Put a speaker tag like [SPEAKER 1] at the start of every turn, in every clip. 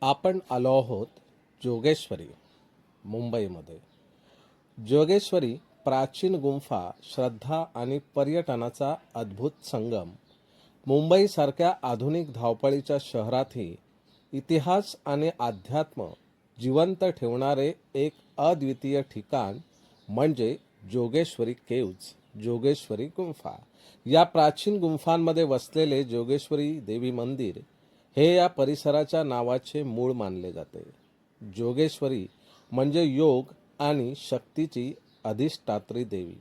[SPEAKER 1] आपण आलो आहोत जोगेश्वरी, मुंबईमध्ये. जोगेश्वरी प्राचीन गुंफा, श्रद्धा आणि पर्यटनाचा अद्भुत संगम. मुंबईसारख्या आधुनिक धावपळीच्या शहरातही इतिहास आणि अध्यात्म जिवंत ठेवणारे एक अद्वितीय ठिकाण म्हणजे जोगेश्वरी केव्ज, जोगेश्वरी गुंफा. या प्राचीन गुंफांमध्ये वसलेले जोगेश्वरी देवी मंदिर हे या परिसराच्या नावाचे मूळ मानले जाते. जोगेश्वरी म्हणजे योग आणि शक्तीची अधिष्ठात्री देवी,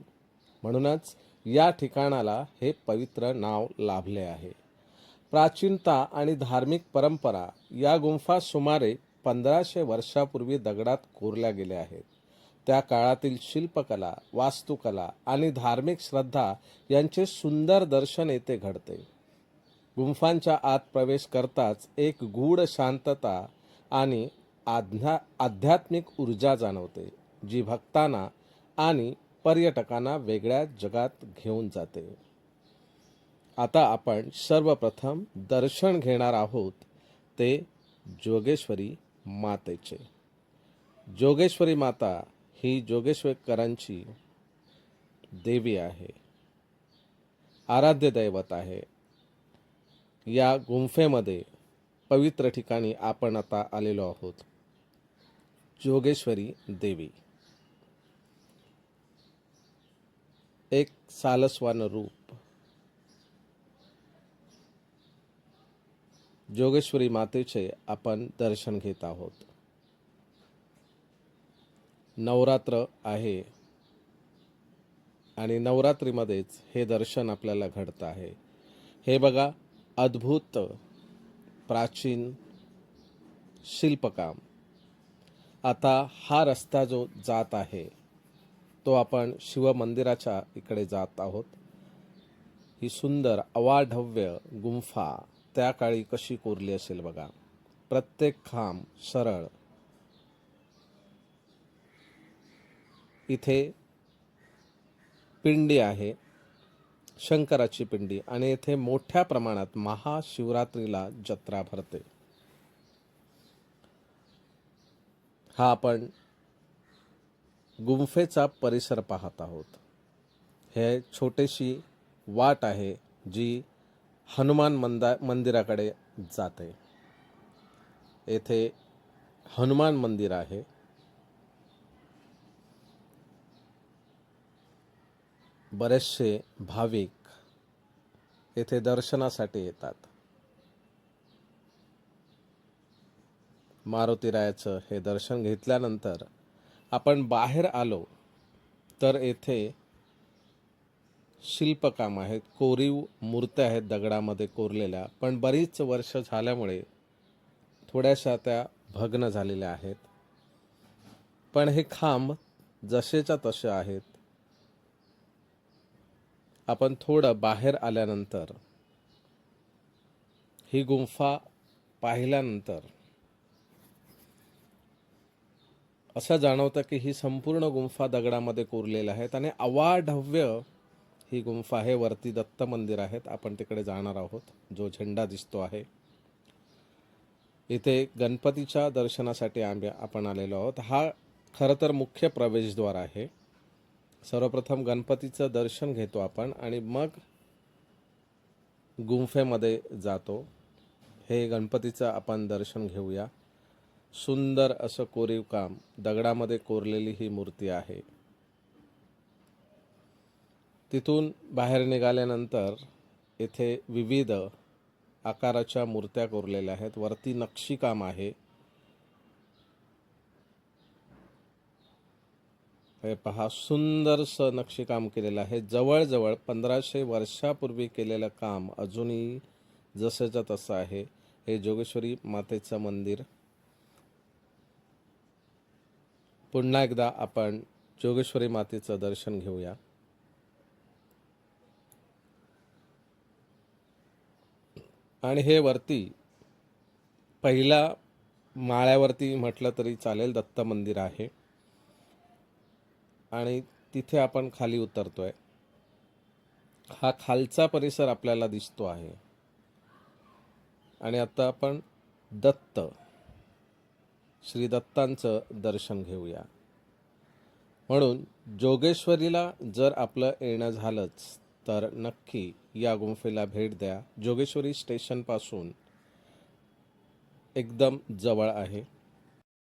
[SPEAKER 1] म्हणूनच या ठिकाणाला हे पवित्र नाव लाभले आहे. प्राचीनता आणि धार्मिक परंपरा. या गुंफा सुमारे 1500 वर्षापूर्वी दगडात कोरल्या गेल्या आहेत. त्या काळातील शिल्पकला, वास्तुकला आणि धार्मिक श्रद्धा यांचे सुंदर दर्शन येथे घडते. गुंफांच्या आत प्रवेश करताच एक गूढ शांतता आणि आध्यात्मिक ऊर्जा जाणवते, जी भक्तांना आणि पर्यटकांना वेगळ्या जगात घेऊन जाते. आता आपण सर्वप्रथम दर्शन घेणार आहोत ते जोगेश्वरी मातेचे. जोगेश्वरी माता ही जोगेश्वरीकरांची देवी आहे, आराध्य दैवत आहे. या गुंफेमध्ये पवित्र ठिकाणी आपण आता आलेलो आहोत. जोगेश्वरी देवी एक सालस्वान रूप. जोगेश्वरी मातेचे आपण दर्शन घेत आहोत. नवरात्र आहे आणि नवरात्रीमध्येच हे दर्शन आपल्याला घडतं आहे. हे बघा, अद्भुत प्राचीन शिल्पकाम. आता हा रस्ता जो जात आहे तो आपण शिवमंदिराच्या इकडे जात आहोत. ही सुंदर अवाढव्य गुंफा त्या काळी कशी कोरली असेल बघा. प्रत्येक खांब सरळ. इथे पिंडी आहे, शंकराची पिंडी, आणि येथे मोठ्या प्रमाणात महाशिवरात्रीला जत्रा भरते. हा आपण गुंफेचा परिसर पाहत आहोत. हे छोटीशी वाट आहे जी हनुमान मंदिराकडे जाते. येथे हनुमान मंदिर आहे. बरेचसे भाविक येथे दर्शनासाठी येतात. मारुतीरायाचं हे दर्शन घेतल्यानंतर आपण बाहेर आलो तर येथे शिल्पकाम आहेत, कोरीव मूर्त्या आहेत दगडामध्ये कोरलेल्या, पण बरीच वर्ष झाल्यामुळे थोड्याशा त्या भग्न झालेल्या आहेत. पण हे खांब जसेच्या तसे आहेत. आपण थोडं बाहेर आल्यानंतर ही गुंफा पाहिल्यानंतर असं जाणवतं की ही संपूर्ण गुंफा दगडामध्ये कोरलेल्या आहेत आणि अवाढव्य ही गुंफा आहे. वरती दत्त मंदिर आहेत, आपण तिकडे जाणार आहोत. जो झेंडा दिसतो आहे, इथे गणपतीच्या दर्शनासाठी आपण आलेलो आहोत. हा खरं तर मुख्य प्रवेशद्वार आहे. सर्वप्रथम गणपतीचं दर्शन घेतो आपण आणि मग गुंफेमध्ये जातो. हे गणपतीचं आपण दर्शन घेऊया. सुंदर असं कोरीव काम, दगडामध्ये कोरलेली ही मूर्ती आहे. तिथून बाहेर निघाल्यानंतर येथे विविध आकाराच्या मूर्त्या कोरलेल्या आहेत. वरती नक्षीकाम आहे. हे पहा, सुंदरसं नक्षीकाम केलेलं आहे. जवळजवळ 1500 वर्षापूर्वी केलेलं काम अजूनही जसंच्या तसं आहे. हे जोगेश्वरी मातेचं मंदिर. पुन्हा एकदा आपण जोगेश्वरी मातेचं दर्शन घेऊया. आणि हे वरती पहिल्या माळ्यावरती म्हटलं तरी चालेल दत्त मंदिर आहे आणि तिथे आपण खाली उतरतोय. हा खालचा परिसर आपल्याला दिसतो आहे. आणि आता आपण दत्त श्री दत्तांचं दर्शन घेऊया. म्हणून जोगेश्वरीला जर आपलं येणं झालंच तर नक्की या गुंफेला भेट द्या. जोगेश्वरी स्टेशनपासून एकदम जवळ आहे.